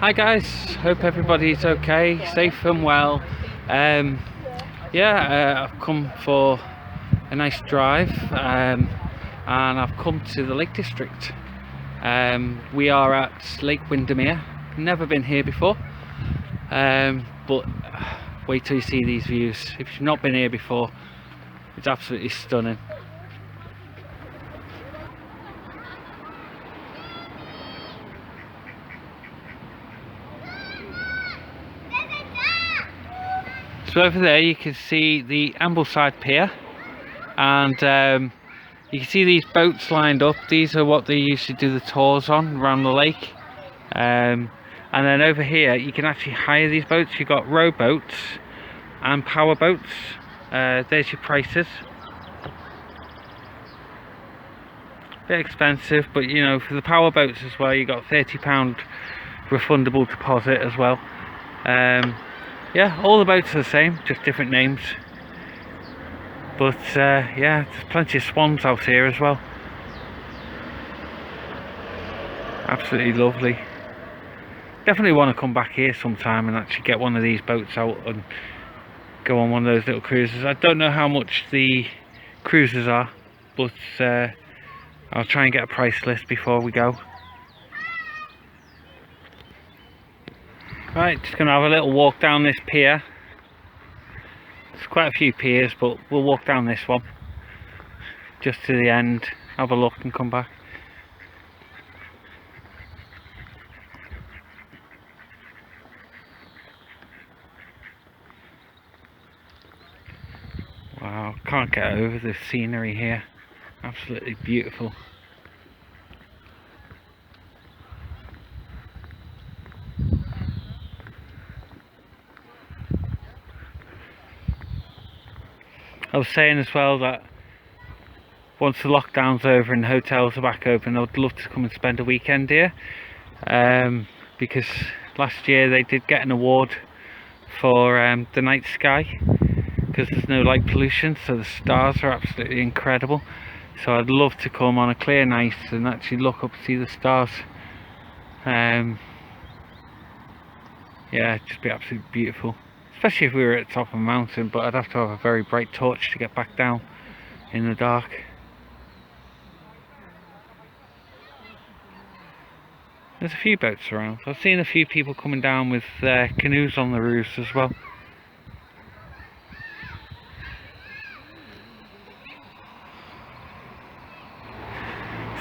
Hi guys, hope everybody's okay, safe and well. I've come for a nice drive, and I've come to the Lake District. We are at Lake Windermere. Never been here before, but wait till you see these views. If you've not been here before, it's absolutely stunning. So over there you can see the Ambleside Pier, and you can see these boats lined up. These are what they usually do the tours on around the lake. And then over here you can actually hire these boats. You've got rowboats and power boats. There's your prices. Bit expensive, but you know, for the power boats as well, you got £30 refundable deposit as well. Yeah, all the boats are the same, just different names. But yeah, there's plenty of swans out here as well. Absolutely lovely. Definitely want to come back here sometime and actually get one of these boats out and go on one of those little cruises. I don't know how much the cruises are, but I'll try and get a price list before we go. Right, just going to have a little walk down this pier. There's quite a few piers, but we'll walk down this one just to the end, have a look and come back. Wow, can't get over the scenery here. Absolutely beautiful. I was saying as well that once the lockdown's over and the hotels are back open, I'd love to come and spend a weekend here, because last year they did get an award for the night sky, because there's no light pollution, so the stars are absolutely incredible. So I'd love to come on a clear night and actually look up and see the stars. Yeah, it'd just be absolutely beautiful, especially if we were at the top of a mountain, but I'd have to have a very bright torch to get back down in the dark. There's a few boats around. I've seen a few people coming down with canoes on the roofs as well.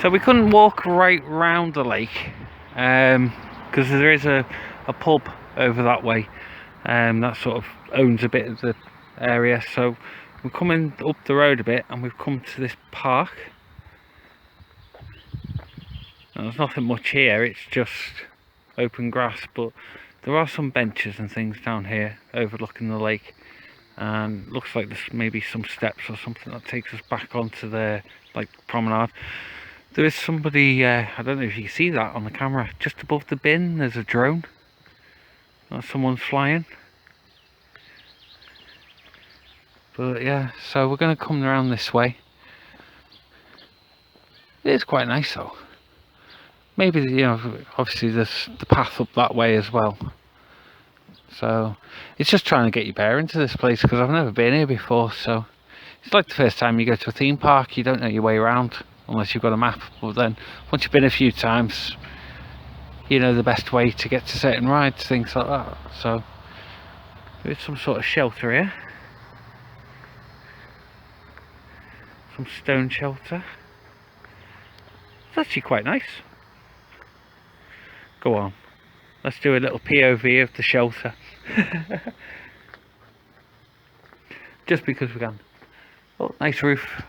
So we couldn't walk right round the lake, because there is a pub over that way, that sort of owns a bit of the area. So we're coming up the road a bit and we've come to this park. Now, there's nothing much here, it's just open grass, but there are some benches and things down here overlooking the lake, and looks like there's maybe some steps or something that takes us back onto the promenade. There is somebody, I don't know if you can see that on the camera, just above the bin there's a drone. Someone's flying. But yeah, so we're going to come around this way. It is quite nice though. Maybe, you know, obviously there's the path up that way as well. So it's just trying to get your bearings into this place, because I've never been here before. So it's like the first time you go to a theme park, you don't know your way around unless you've got a map. But then once you've been a few times, you know the best way to get to certain rides, things like that. So there's some sort of shelter here, some stone shelter. It's actually quite nice. Go on, let's do a little POV of the shelter. Just because we can. Oh, nice roof.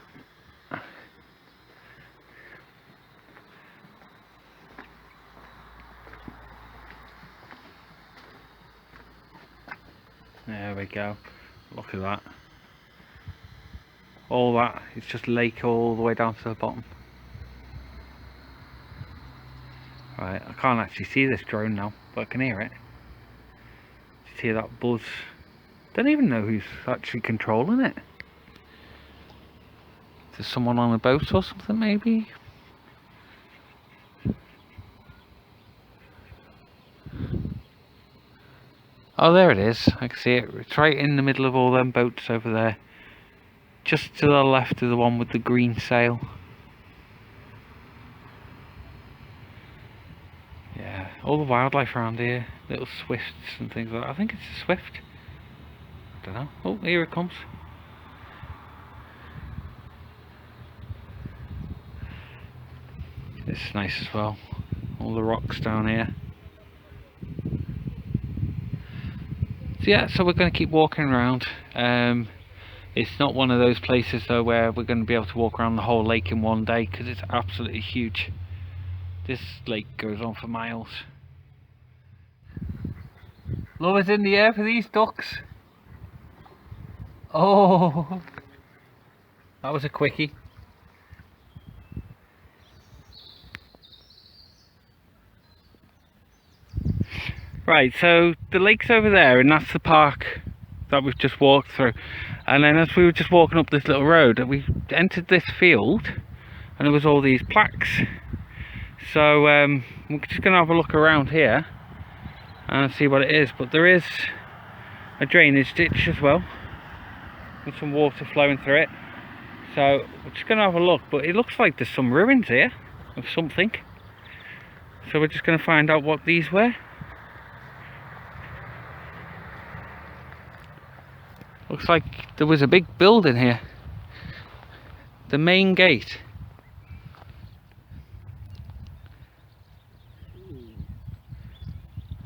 There we go. Look at that. All that is just lake all the way down to the bottom. Right, I can't actually see this drone now, but I can hear it. Just hear that buzz. Don't even know who's actually controlling it. There's someone on a boat or something maybe? Oh, there it is. I can see it. It's right in the middle of all them boats over there. Just to the left of the one with the green sail. Yeah, all the wildlife around here. Little swifts and things like that. I think it's a swift. I don't know. Oh, here it comes. This is nice as well. All the rocks down here. So yeah, so we're going to keep walking around. It's not one of those places though where we're going to be able to walk around the whole lake in one day, because it's absolutely huge. This lake goes on for miles. Love is in the air for these ducks. Oh, that was a quickie. Right, so the lake's over there, and that's the park that we've just walked through. And then as we were just walking up this little road, we entered this field, and there was all these plaques. So we're just going to have a look around here and see what it is. But there is a drainage ditch as well, with some water flowing through it. So we're just going to have a look, but it looks like there's some ruins here of something. So we're just going to find out what these were. Looks like there was a big building here. The main gate.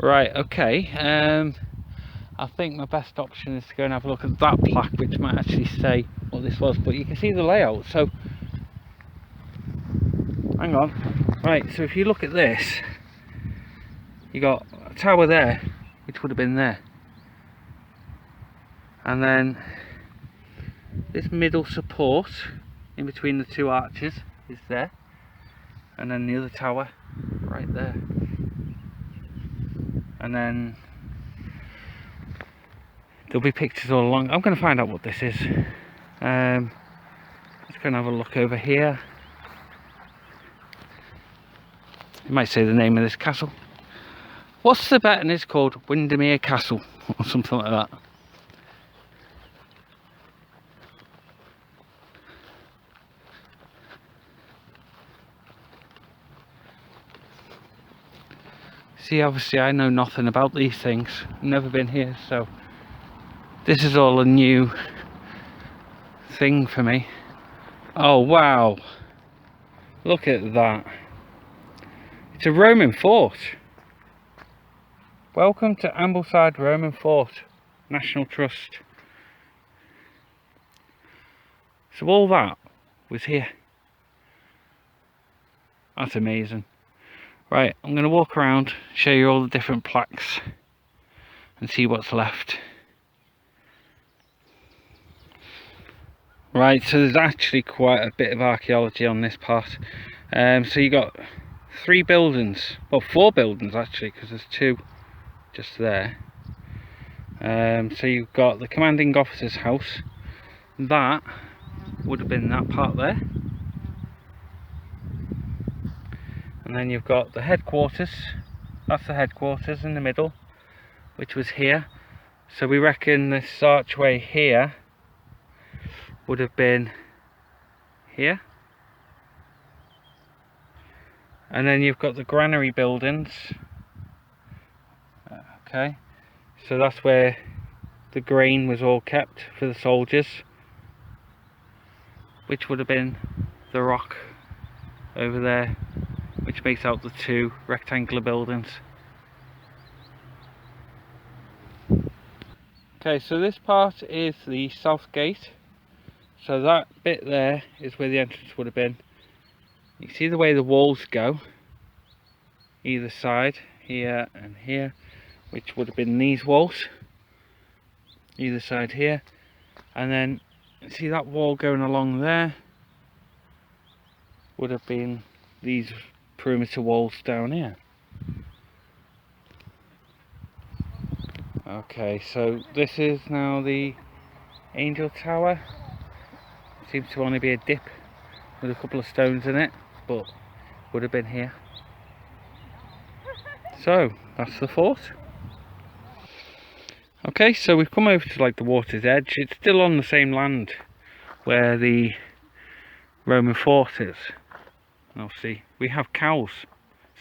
Right, okay. I think my best option is to go and have a look at that plaque, which might actually say what this was, but you can see the layout. So hang on. Right, so if you look at this, you got a tower there, which would have been there. And then this middle support in between the two arches is there, and then the other tower right there. And then there'll be pictures all along. I'm going to find out what this is. Let's go and have a look over here. You might say the name of this castle. What's the bet? And it's called Windermere Castle or something like that. See, obviously I know nothing about these things. I've never been here, so this is all a new thing for me. Oh wow, look at that. It's a Roman fort. Welcome to Ambleside Roman Fort, National Trust. So all that was here. That's amazing. Right, I'm going to walk around, show you all the different plaques and see what's left. Right, so there's actually quite a bit of archaeology on this part. So you got 3 buildings, well 4 buildings actually, because there's 2 just there. So you've got the commanding officer's house. That would have been that part there. And then you've got the headquarters. That's the headquarters in the middle, which was here. So we reckon this archway here would have been here. And then you've got the granary buildings. Okay, so that's where the grain was all kept for the soldiers, which would have been the rock over there, which makes out the 2 rectangular buildings. Okay, so this part is the south gate. So that bit there is where the entrance would have been. You see the way the walls go, either side, here and here, which would have been these walls, either side here. And then see that wall going along there would have been these perimeter walls down here. Okay, so this is now the Angel Tower. Seems to only be a dip with a couple of stones in it, but would have been here. So that's the fort. Okay, so we've come over to like the water's edge. It's still on the same land where the Roman fort is. And obviously we have cows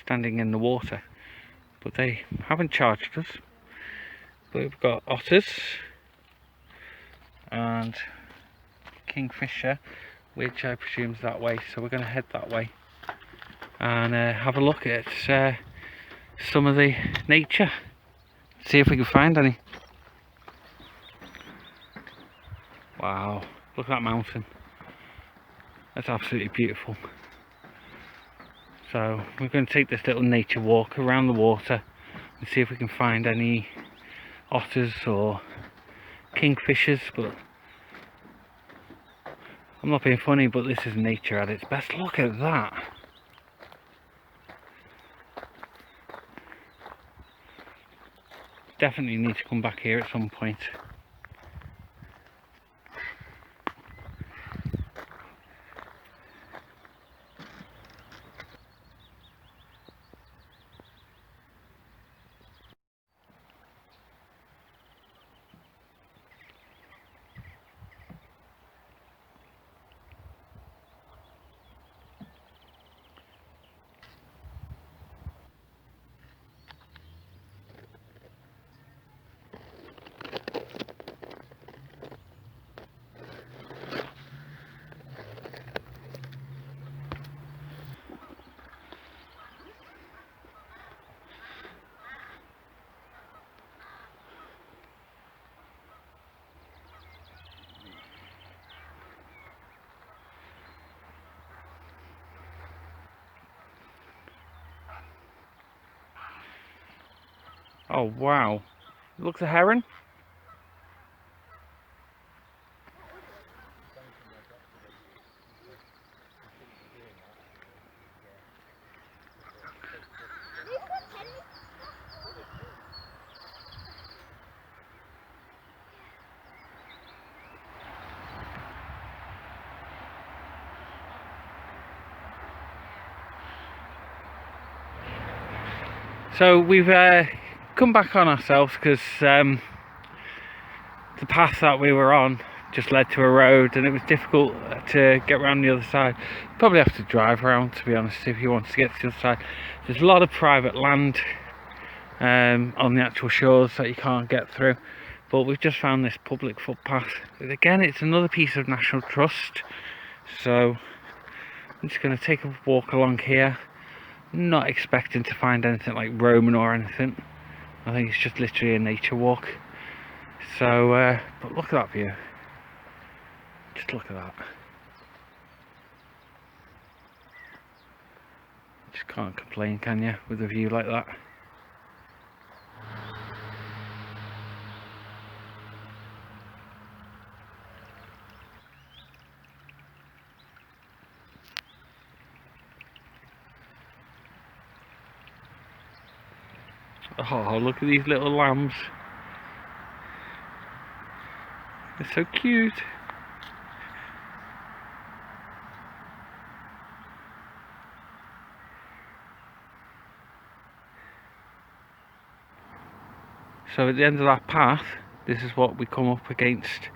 standing in the water, but they haven't charged us. But we've got otters and kingfisher, which I presume is that way, so we're going to head that way and have a look at some of the nature, see if we can find any. Wow, look at that mountain, that's absolutely beautiful. So we're going to take this little nature walk around the water and see if we can find any otters or kingfishers, but I'm not being funny, but this is nature at its best. Look at that. Definitely need to come back here at some point. Oh wow, look, the heron. So we've come back on ourselves because the path that we were on just led to a road and it was difficult to get around the other side. Probably have to drive around, to be honest, if you want to get to the other side. There's a lot of private land on the actual shores that you can't get through, but we've just found this public footpath. Again, it's another piece of National Trust, so I'm just going to take a walk along here. Not expecting to find anything like Roman or anything. I think it's just literally a nature walk. So but look at that view, just look at that. Just can't complain, can you, with a view like that? Oh, look at these little lambs. They're so cute. So at the end of that path, this is what we come up against,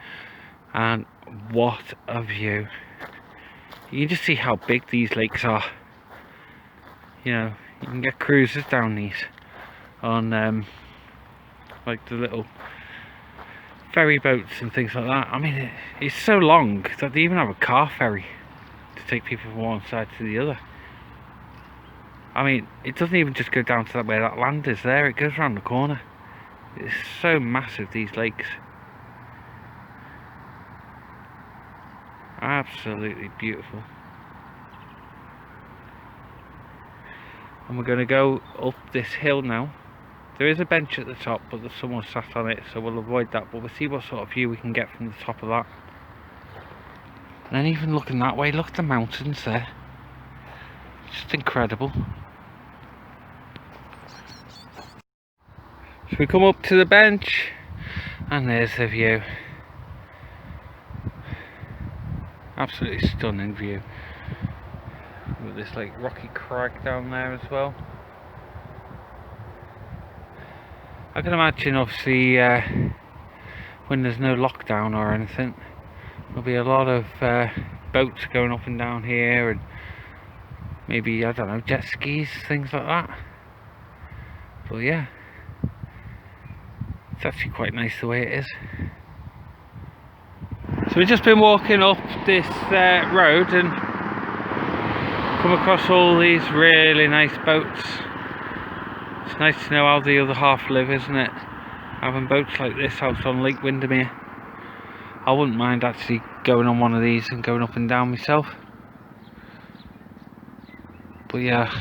and what a view. You can just see how big these lakes are. You know, you can get cruises down these on like the little ferry boats and things like that. I mean, it's so long that they even have a car ferry to take people from one side to the other. I mean, it doesn't even just go down to that where that land is there, it goes around the corner. It's so massive, these lakes. Absolutely beautiful. And we're going to go up this hill now. There is a bench at the top, but there's someone sat on it, so we'll avoid that. But we'll see what sort of view we can get from the top of that. And then even looking that way, look at the mountains there. Just incredible. So we come up to the bench, and there's the view. Absolutely stunning view. With this like rocky crag down there as well. I can imagine obviously when there's no lockdown or anything. There'll be a lot of boats going up and down here, and maybe, I don't know, jet skis, things like that. But yeah, it's actually quite nice the way it is. So we've just been walking up this road and come across all these really nice boats. It's nice to know how the other half live, isn't it? Having boats like this out on Lake Windermere. I wouldn't mind actually going on one of these and going up and down myself. But yeah,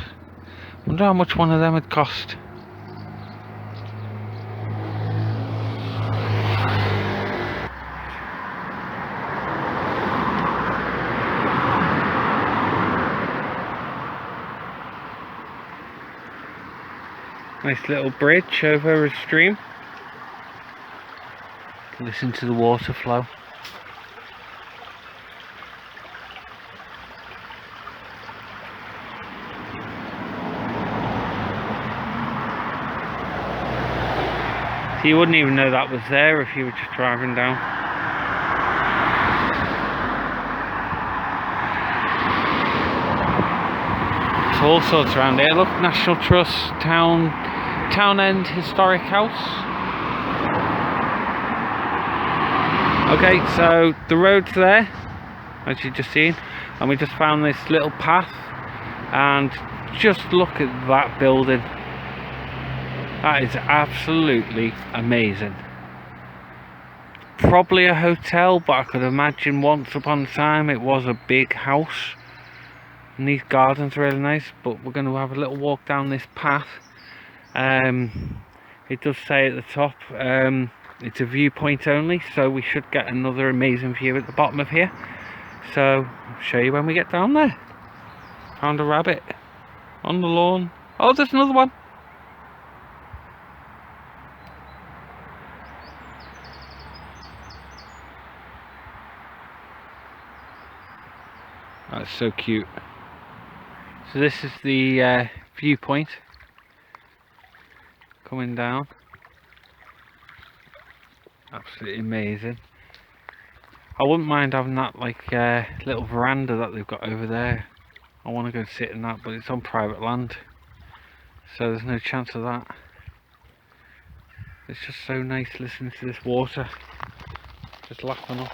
wonder how much one of them would cost. Nice little bridge over a stream. Listen to the water flow. So you wouldn't even know that was there if you were just driving down. There's all sorts around here. Look, National Trust, Townend Historic House. Okay, so the road's there, as you've just seen, and we just found this little path, and just look at that building. That is absolutely amazing. Probably a hotel, but I could imagine once upon a time it was a big house. And these gardens are really nice, but we're going to have a little walk down this path. It does say at the top, it's a viewpoint only, so we should get another amazing view at the bottom of here. So I'll show you when we get down there. Found a rabbit on the lawn. Oh, there's another one. That's so cute. So this is the viewpoint coming down. Absolutely amazing. I wouldn't mind having that like little veranda that they've got over there. I want to go sit in that, but it's on private land, so there's no chance of that. It's just so nice listening to this water just lapping up.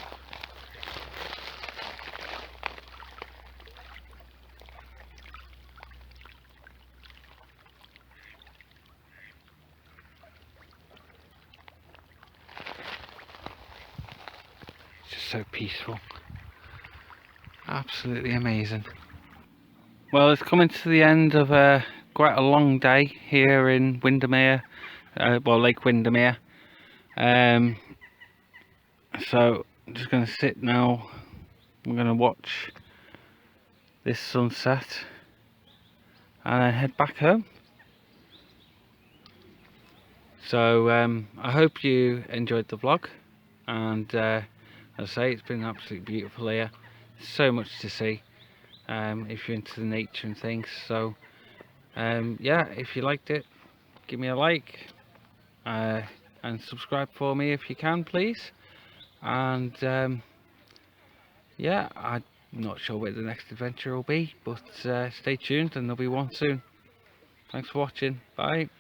So peaceful, absolutely amazing. Well, it's coming to the end of quite a long day here in Windermere, well, Lake Windermere. So I'm just going to sit now. I'm going to watch this sunset and then head back home. So I hope you enjoyed the vlog, and as I say, it's been absolutely beautiful here. So much to see if you're into the nature and things. So yeah, if you liked it, give me a like and subscribe for me if you can, please. And yeah, I'm not sure where the next adventure will be, but stay tuned and there'll be one soon. Thanks for watching. Bye.